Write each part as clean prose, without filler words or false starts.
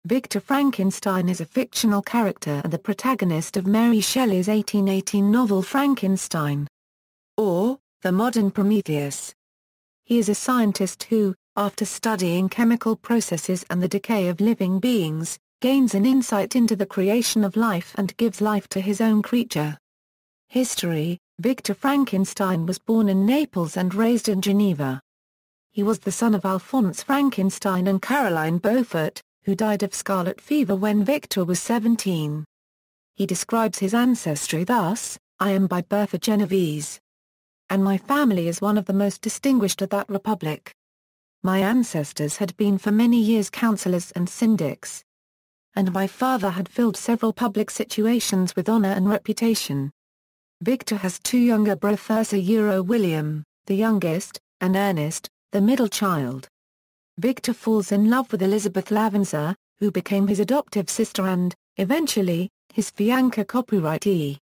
Victor Frankenstein is a fictional character and the protagonist of Mary Shelley's 1818 novel Frankenstein, or the Modern Prometheus. He is a scientist who, after studying chemical processes and the decay of living beings, gains an insight into the creation of life and gives life to his own creature. History: Victor Frankenstein was born in Naples and raised in Geneva. He was the son of Alphonse Frankenstein and Caroline Beaufort, who died of scarlet fever when Victor was 17. He describes his ancestry thus: "I am by birth a Genovese, and my family is one of the most distinguished of that republic. My ancestors had been for many years councillors and syndics, and my father had filled several public situations with honour and reputation." Victor has two younger brothers, William, the youngest, and Ernest, the middle child. Victor falls in love with Elizabeth Lavenza, who became his adoptive sister and, eventually, his fiancée copyrightee.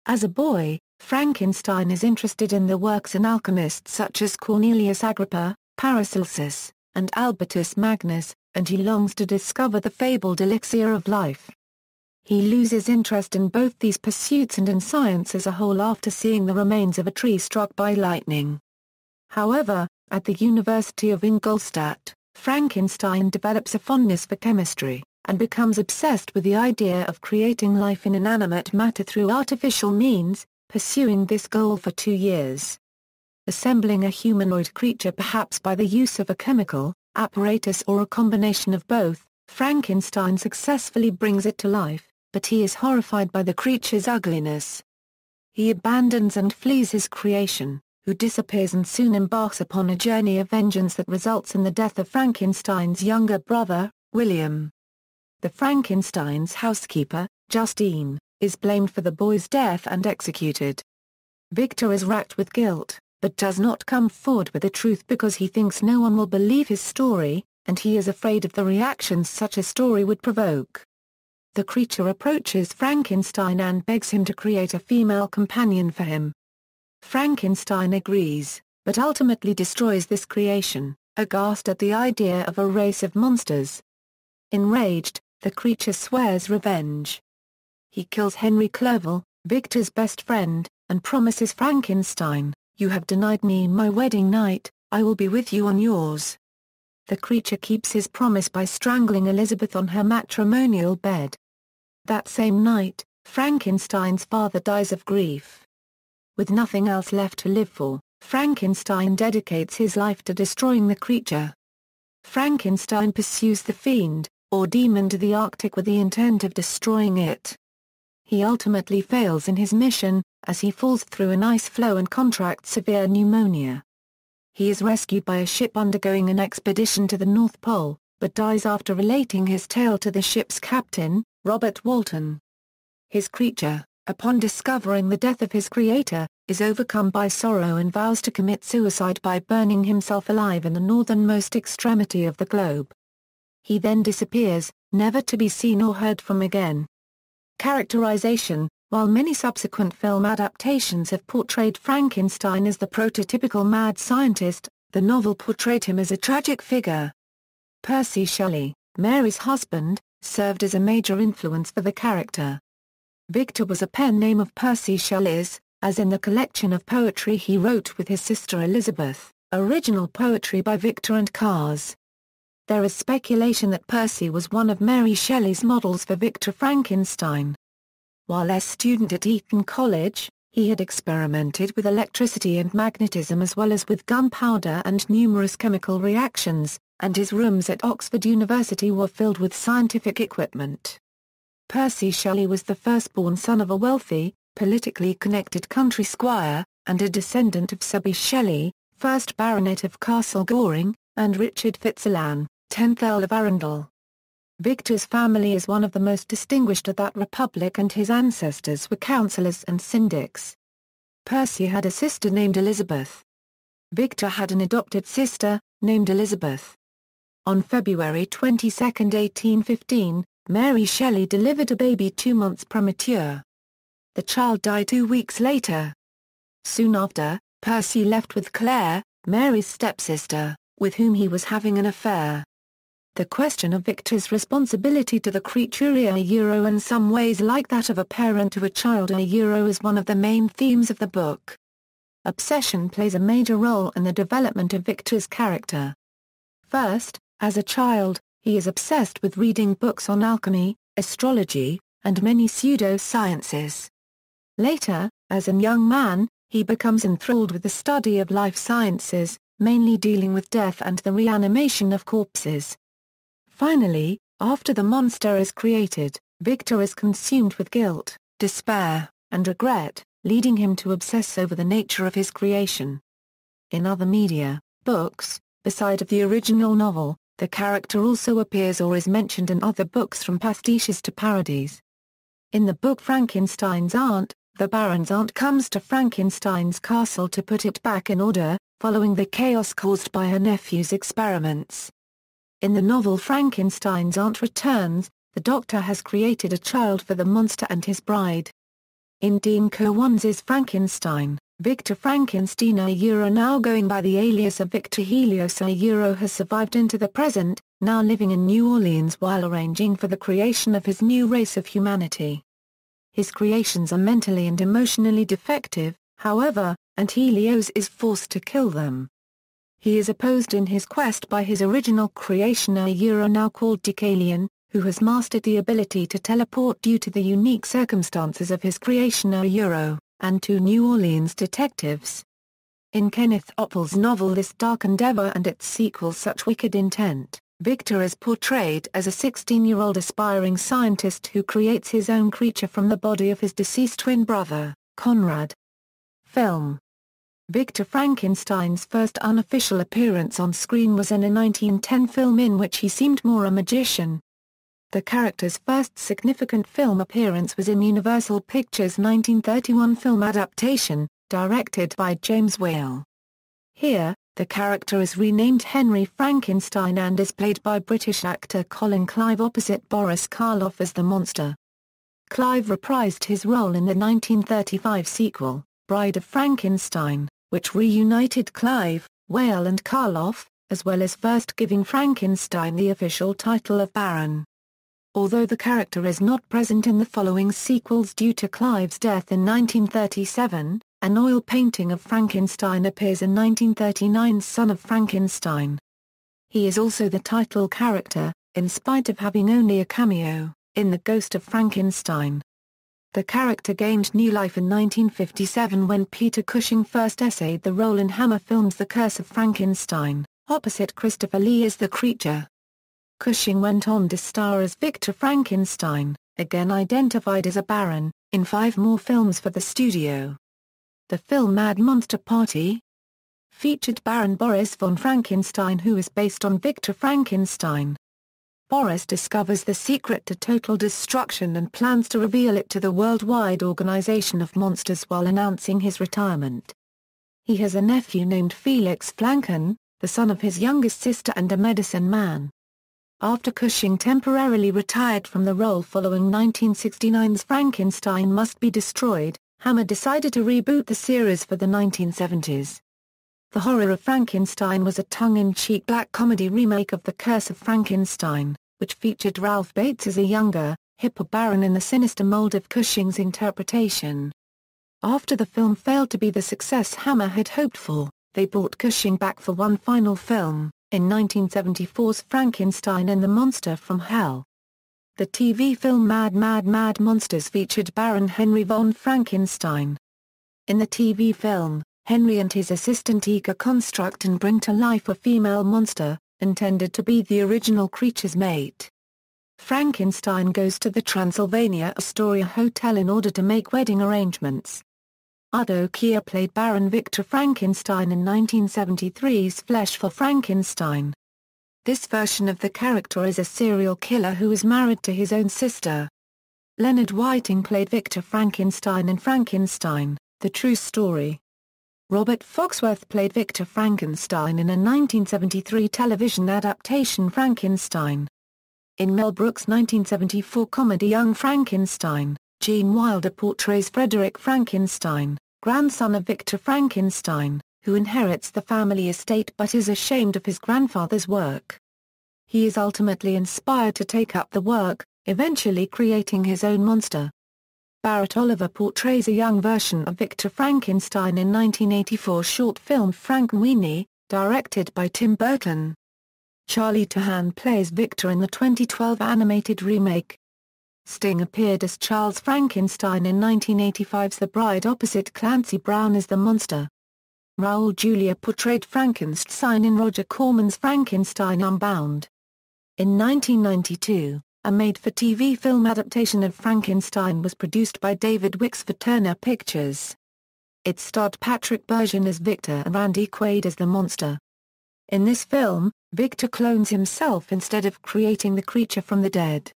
As a boy, Frankenstein is interested in the works of alchemists such as Cornelius Agrippa, Paracelsus, and Albertus Magnus, and he longs to discover the fabled elixir of life. He loses interest in both these pursuits and in science as a whole after seeing the remains of a tree struck by lightning. However, at the University of Ingolstadt, Frankenstein develops a fondness for chemistry, and becomes obsessed with the idea of creating life in inanimate matter through artificial means, pursuing this goal for 2 years. Assembling a humanoid creature perhaps by the use of a chemical apparatus or a combination of both, Frankenstein successfully brings it to life, but he is horrified by the creature's ugliness. He abandons and flees his creation, who disappears and soon embarks upon a journey of vengeance that results in the death of Frankenstein's younger brother, William. The Frankenstein's housekeeper, Justine, is blamed for the boy's death and executed. Victor is racked with guilt, but does not come forward with the truth because he thinks no one will believe his story, and he is afraid of the reactions such a story would provoke. The creature approaches Frankenstein and begs him to create a female companion for him. Frankenstein agrees, but ultimately destroys this creation, aghast at the idea of a race of monsters. Enraged, the creature swears revenge. He kills Henry Clerval, Victor's best friend, and promises Frankenstein, "You have denied me my wedding night, I will be with you on yours." The creature keeps his promise by strangling Elizabeth on her matrimonial bed. That same night, Frankenstein's father dies of grief. With nothing else left to live for, Frankenstein dedicates his life to destroying the creature. Frankenstein pursues the fiend, or demon, to the Arctic with the intent of destroying it. He ultimately fails in his mission, as he falls through an ice floe and contracts severe pneumonia. He is rescued by a ship undergoing an expedition to the North Pole, but dies after relating his tale to the ship's captain, Robert Walton. His creature, upon discovering the death of his creator, is overcome by sorrow and vows to commit suicide by burning himself alive in the northernmost extremity of the globe. He then disappears, never to be seen or heard from again. Characterization: while many subsequent film adaptations have portrayed Frankenstein as the prototypical mad scientist, the novel portrayed him as a tragic figure. Percy Shelley, Mary's husband, served as a major influence for the character. Victor was a pen name of Percy Shelley's, as in the collection of poetry he wrote with his sister Elizabeth, original poetry by Victor and Cars. There is speculation that Percy was one of Mary Shelley's models for Victor Frankenstein. While a student at Eton College, he had experimented with electricity and magnetism as well as with gunpowder and numerous chemical reactions, and his rooms at Oxford University were filled with scientific equipment. Percy Shelley was the firstborn son of a wealthy, politically connected country squire, and a descendant of Sir B. Shelley, 1st Baronet of Castle Goring, and Richard Fitzalan, 10th Earl of Arundel. Victor's family is one of the most distinguished of that republic and his ancestors were councillors and syndics. Percy had a sister named Elizabeth. Victor had an adopted sister, named Elizabeth. On February 22, 1815, Mary Shelley delivered a baby 2 months premature. The child died 2 weeks later. Soon after, Percy left with Claire, Mary's stepsister, with whom he was having an affair. The question of Victor's responsibility to the creature in some ways like that of a parent to a child is one of the main themes of the book. Obsession plays a major role in the development of Victor's character. First, as a child, he is obsessed with reading books on alchemy, astrology, and many pseudo-sciences. Later, as a young man, he becomes enthralled with the study of life sciences, mainly dealing with death and the reanimation of corpses. Finally, after the monster is created, Victor is consumed with guilt, despair, and regret, leading him to obsess over the nature of his creation. In other media, books, beside of the original novel, the character also appears or is mentioned in other books from pastiches to parodies. In the book Frankenstein's Aunt, the Baron's aunt comes to Frankenstein's castle to put it back in order, following the chaos caused by her nephew's experiments. In the novel Frankenstein's Aunt Returns, the doctor has created a child for the monster and his bride. In Dean Kowan's Frankenstein, Victor Frankenstein now going by the alias of Victor Helios has survived into the present, now living in New Orleans while arranging for the creation of his new race of humanity. His creations are mentally and emotionally defective, however, and Helios is forced to kill them. He is opposed in his quest by his original creation now called Decay, who has mastered the ability to teleport due to the unique circumstances of his creation and two New Orleans detectives. In Kenneth Oppel's novel This Dark Endeavor and its sequel Such Wicked Intent, Victor is portrayed as a 16-year-old aspiring scientist who creates his own creature from the body of his deceased twin brother, Conrad. Film. Victor Frankenstein's first unofficial appearance on screen was in a 1910 film in which he seemed more a magician. The character's first significant film appearance was in Universal Pictures' 1931 film adaptation, directed by James Whale. Here, the character is renamed Henry Frankenstein and is played by British actor Colin Clive opposite Boris Karloff as the monster. Clive reprised his role in the 1935 sequel, Bride of Frankenstein, which reunited Clive, Whale and Karloff, as well as first giving Frankenstein the official title of Baron. Although the character is not present in the following sequels due to Clive's death in 1937, an oil painting of Frankenstein appears in 1939's Son of Frankenstein. He is also the title character, in spite of having only a cameo, in The Ghost of Frankenstein. The character gained new life in 1957 when Peter Cushing first essayed the role in Hammer Films' The Curse of Frankenstein, opposite Christopher Lee as the creature. Cushing went on to star as Victor Frankenstein, again identified as a baron, in 5 more films for the studio. The film Mad Monster Party featured Baron Boris von Frankenstein, who is based on Victor Frankenstein. Boris discovers the secret to total destruction and plans to reveal it to the worldwide organization of monsters while announcing his retirement. He has a nephew named Felix Flanken, the son of his youngest sister and a medicine man. After Cushing temporarily retired from the role following 1969's Frankenstein Must Be Destroyed, Hammer decided to reboot the series for the 1970s. The Horror of Frankenstein was a tongue-in-cheek black comedy remake of The Curse of Frankenstein, which featured Ralph Bates as a younger, hipper baron in the sinister mold of Cushing's interpretation. After the film failed to be the success Hammer had hoped for, they brought Cushing back for one final film, in 1974's Frankenstein and the Monster from Hell. The TV film Mad Monsters featured Baron Henry von Frankenstein. In the TV film, Henry and his assistant Ika construct and bring to life a female monster, intended to be the original creature's mate. Frankenstein goes to the Transylvania Astoria Hotel in order to make wedding arrangements. Udo Kier played Baron Victor Frankenstein in 1973's Flesh for Frankenstein. This version of the character is a serial killer who is married to his own sister. Leonard Whiting played Victor Frankenstein in Frankenstein, The True Story. Robert Foxworth played Victor Frankenstein in a 1973 television adaptation Frankenstein. In Mel Brooks' 1974 comedy Young Frankenstein, Gene Wilder portrays Frederick Frankenstein, grandson of Victor Frankenstein, who inherits the family estate but is ashamed of his grandfather's work. He is ultimately inspired to take up the work, eventually creating his own monster. Barrett Oliver portrays a young version of Victor Frankenstein in 1984 short film Frankenweenie, directed by Tim Burton. Charlie Tahan plays Victor in the 2012 animated remake. Sting appeared as Charles Frankenstein in 1985's The Bride opposite Clancy Brown as the monster. Raul Julia portrayed Frankenstein in Roger Corman's Frankenstein Unbound. In 1992, a made-for-TV film adaptation of Frankenstein was produced by David Wicks for Turner Pictures. It starred Patrick Bergin as Victor and Randy Quaid as the monster. In this film, Victor clones himself instead of creating the creature from the dead.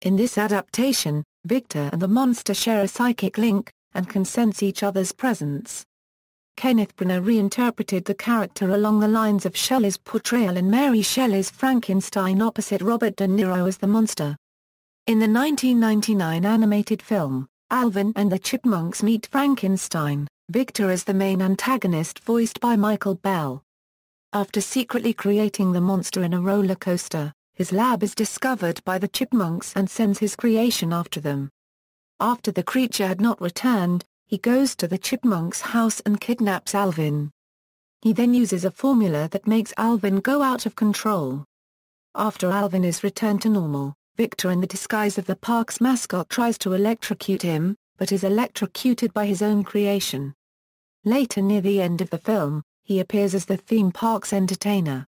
In this adaptation, Victor and the monster share a psychic link, and can sense each other's presence. Kenneth Branagh reinterpreted the character along the lines of Shelley's portrayal in Mary Shelley's Frankenstein opposite Robert De Niro as the monster. In the 1999 animated film, Alvin and the Chipmunks Meet Frankenstein, Victor is the main antagonist voiced by Michael Bell. After secretly creating the monster in a roller coaster, his lab is discovered by the Chipmunks and sends his creation after them. After the creature had not returned, he goes to the Chipmunks' house and kidnaps Alvin. He then uses a formula that makes Alvin go out of control. After Alvin is returned to normal, Victor in the disguise of the park's mascot tries to electrocute him, but is electrocuted by his own creation. Later near the end of the film, he appears as the theme park's entertainer.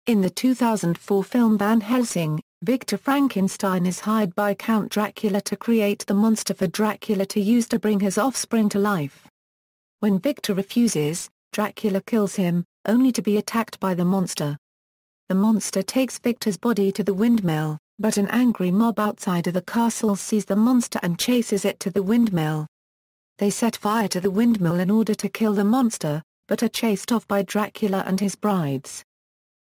In the 2004 film Van Helsing, Victor Frankenstein is hired by Count Dracula to create the monster for Dracula to use to bring his offspring to life. When Victor refuses, Dracula kills him, only to be attacked by the monster. The monster takes Victor's body to the windmill, but an angry mob outside of the castle sees the monster and chases it to the windmill. They set fire to the windmill in order to kill the monster, but are chased off by Dracula and his brides.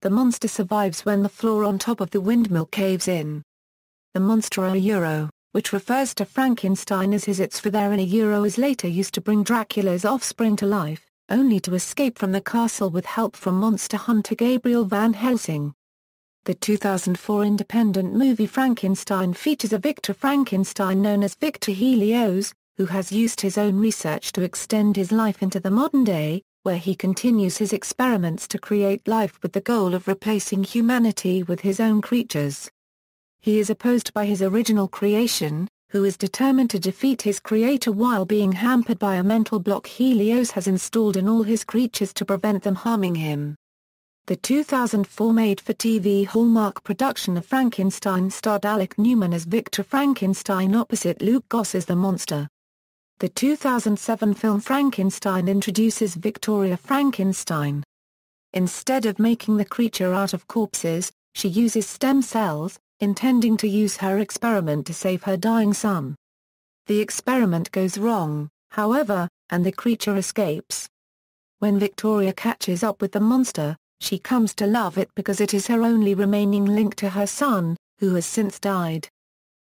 The monster survives when the floor on top of the windmill caves in. The monster a euro, which refers to Frankenstein as his its for there in a euro is later used to bring Dracula's offspring to life, only to escape from the castle with help from monster hunter Gabriel Van Helsing. The 2004 independent movie Frankenstein features a Victor Frankenstein known as Victor Helios, who has used his own research to extend his life into the modern day, where he continues his experiments to create life with the goal of replacing humanity with his own creatures. He is opposed by his original creation, who is determined to defeat his creator while being hampered by a mental block Helios has installed in all his creatures to prevent them harming him. The 2004 made-for-TV Hallmark production of Frankenstein starred Alec Newman as Victor Frankenstein opposite Luke Goss as the monster. The 2007 film Frankenstein introduces Victoria Frankenstein. Instead of making the creature out of corpses, she uses stem cells, intending to use her experiment to save her dying son. The experiment goes wrong, however, and the creature escapes. When Victoria catches up with the monster, she comes to love it because it is her only remaining link to her son, who has since died.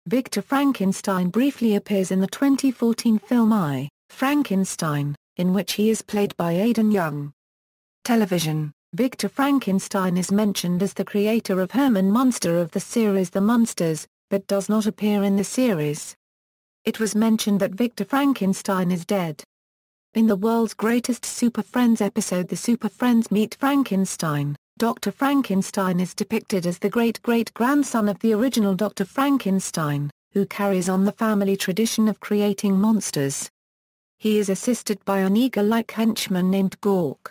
Victor Frankenstein briefly appears in the 2014 film I, Frankenstein, in which he is played by Aidan Young. Television: Victor Frankenstein is mentioned as the creator of Herman Munster of the series The Munsters, but does not appear in the series. It was mentioned that Victor Frankenstein is dead. In the World's Greatest Super Friends episode The Super Friends Meet Frankenstein, Dr. Frankenstein is depicted as the great-great-grandson of the original Dr. Frankenstein, who carries on the family tradition of creating monsters. He is assisted by an eagle-like henchman named Gork.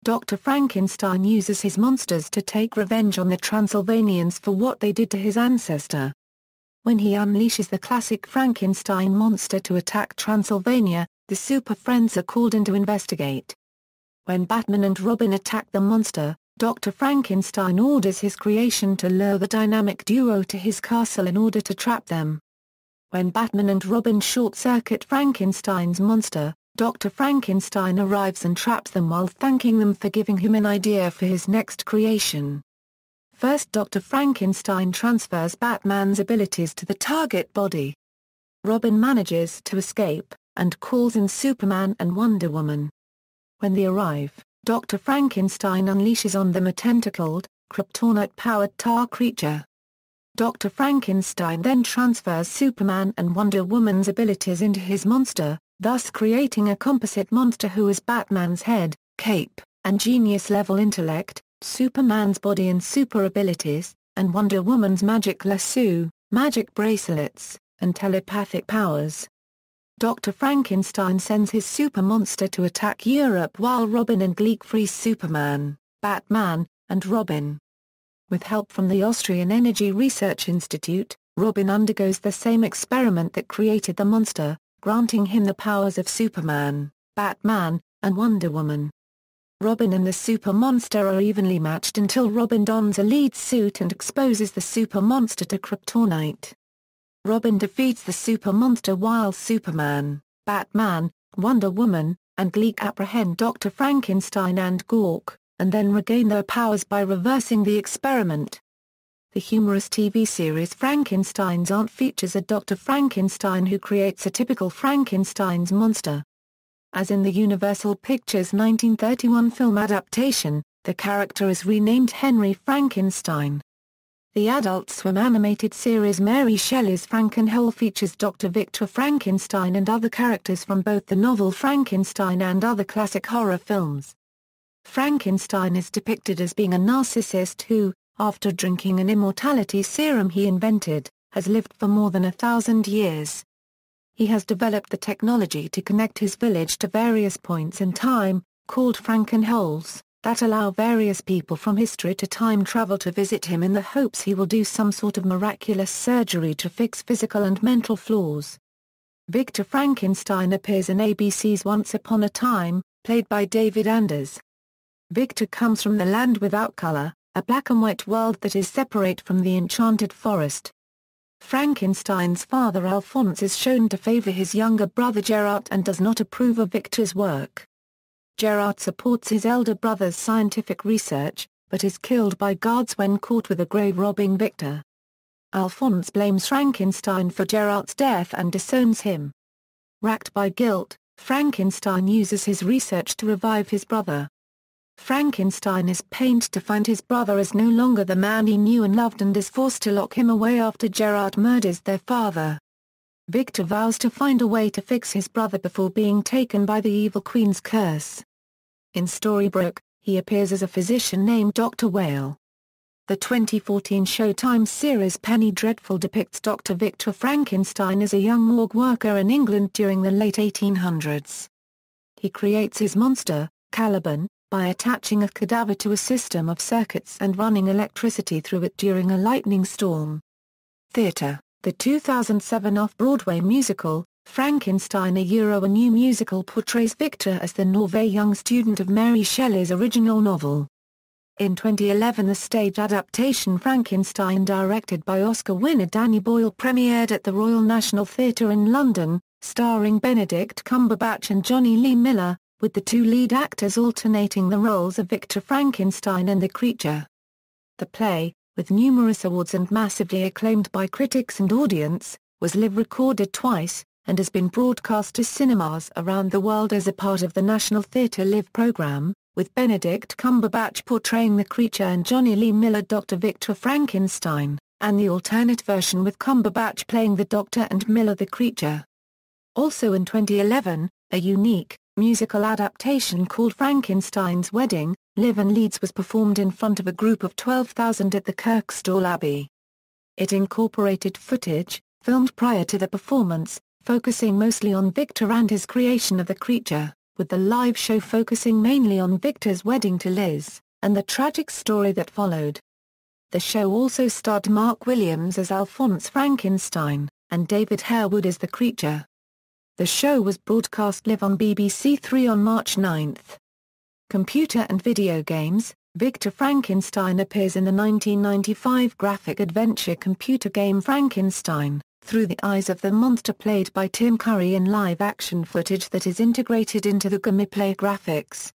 Dr. Frankenstein uses his monsters to take revenge on the Transylvanians for what they did to his ancestor. When he unleashes the classic Frankenstein monster to attack Transylvania, the Super Friends are called in to investigate. When Batman and Robin attack the monster, Dr. Frankenstein orders his creation to lure the dynamic duo to his castle in order to trap them. When Batman and Robin short-circuit Frankenstein's monster, Dr. Frankenstein arrives and traps them while thanking them for giving him an idea for his next creation. First, Dr. Frankenstein transfers Batman's abilities to the target body. Robin manages to escape, and calls in Superman and Wonder Woman. When they arrive, Dr. Frankenstein unleashes on them a tentacled, kryptonite-powered tar creature. Dr. Frankenstein then transfers Superman and Wonder Woman's abilities into his monster, thus creating a composite monster who has Batman's head, cape, and genius-level intellect, Superman's body and super abilities, and Wonder Woman's magic lasso, magic bracelets, and telepathic powers. Dr. Frankenstein sends his super monster to attack Europe while Robin and Gleek frees Superman, Batman, and Robin. With help from the Austrian Energy Research Institute, Robin undergoes the same experiment that created the monster, granting him the powers of Superman, Batman, and Wonder Woman. Robin and the super monster are evenly matched until Robin dons a lead suit and exposes the super monster to kryptonite. Robin defeats the super monster while Superman, Batman, Wonder Woman, and Gleek apprehend Dr. Frankenstein and Gawk, and then regain their powers by reversing the experiment. The humorous TV series Frankenstein's Aunt features a Dr. Frankenstein who creates a typical Frankenstein's monster. As in the Universal Pictures 1931 film adaptation, the character is renamed Henry Frankenstein. The Adult Swim animated series Mary Shelley's Frankenhole features Dr. Victor Frankenstein and other characters from both the novel Frankenstein and other classic horror films. Frankenstein is depicted as being a narcissist who, after drinking an immortality serum he invented, has lived for more than 1,000 years. He has developed the technology to connect his village to various points in time, called Frankenholes, that allow various people from history to time travel to visit him in the hopes he will do some sort of miraculous surgery to fix physical and mental flaws. Victor Frankenstein appears in ABC's Once Upon a Time, played by David Anders. Victor comes from the land without color, a black and white world that is separate from the enchanted forest. Frankenstein's father Alphonse is shown to favor his younger brother Gerard and does not approve of Victor's work. Gerard supports his elder brother's scientific research, but is killed by guards when caught with a grave robbing Victor. Alphonse blames Frankenstein for Gerard's death and disowns him. Racked by guilt, Frankenstein uses his research to revive his brother. Frankenstein is pained to find his brother is no longer the man he knew and loved and is forced to lock him away after Gerard murders their father. Victor vows to find a way to fix his brother before being taken by the evil Queen's curse. In Storybrooke, he appears as a physician named Dr. Whale. The 2014 Showtime series Penny Dreadful depicts Dr. Victor Frankenstein as a young morgue worker in England during the late 1800s. He creates his monster, Caliban, by attaching a cadaver to a system of circuits and running electricity through it during a lightning storm. Theatre. The 2007 off-Broadway musical, Frankenstein a new musical portrays Victor as the naïve young student of Mary Shelley's original novel. In 2011 the stage adaptation Frankenstein directed by Oscar winner Danny Boyle premiered at the Royal National Theatre in London, starring Benedict Cumberbatch and Johnny Lee Miller, with the two lead actors alternating the roles of Victor Frankenstein and the creature. The play, with numerous awards and massively acclaimed by critics and audience, was live-recorded twice, and has been broadcast to cinemas around the world as a part of the National Theatre Live programme, with Benedict Cumberbatch portraying the creature and Johnny Lee Miller Dr. Victor Frankenstein, and the alternate version with Cumberbatch playing the Doctor and Miller the creature. Also in 2011, a unique, musical adaptation called Frankenstein's Wedding, Live in Leeds was performed in front of a group of 12,000 at the Kirkstall Abbey. It incorporated footage, filmed prior to the performance, focusing mostly on Victor and his creation of the creature, with the live show focusing mainly on Victor's wedding to Liz, and the tragic story that followed. The show also starred Mark Williams as Alphonse Frankenstein, and David Harewood as the creature. The show was broadcast live on BBC Three on March 9. Computer and video games. Victor Frankenstein appears in the 1995 graphic adventure computer game Frankenstein, through the eyes of the monster played by Tim Curry in live-action footage that is integrated into the gameplay graphics.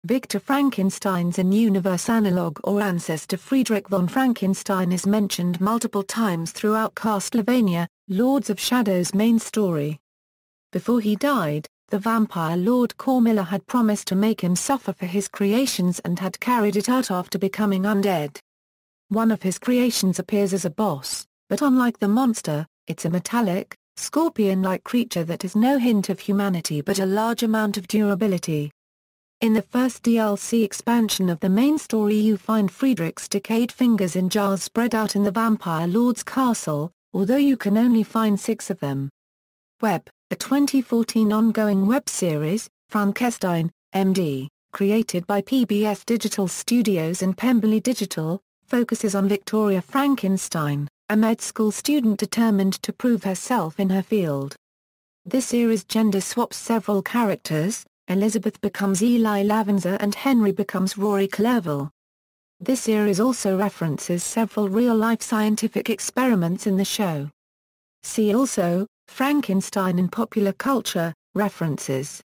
Victor Frankenstein's in-universe analog or ancestor Friedrich von Frankenstein is mentioned multiple times throughout Castlevania, Lords of Shadow's main story. Before he died, The vampire Lord Cormilla had promised to make him suffer for his creations and had carried it out after becoming undead. One of his creations appears as a boss, but unlike the monster, it's a metallic, scorpion-like creature that has no hint of humanity but a large amount of durability. In the first DLC expansion of the main story you find Friedrich's decayed fingers in jars spread out in the vampire lord's castle, although you can only find 6 of them. Web, a 2014 ongoing web series, Frankenstein, MD, created by PBS Digital Studios and Pemberley Digital, focuses on Victoria Frankenstein, a med school student determined to prove herself in her field. This series gender swaps several characters. Elizabeth becomes Eli Lavenza and Henry becomes Rory Clerval. This series also references several real-life scientific experiments in the show. See also, Frankenstein in popular culture, references.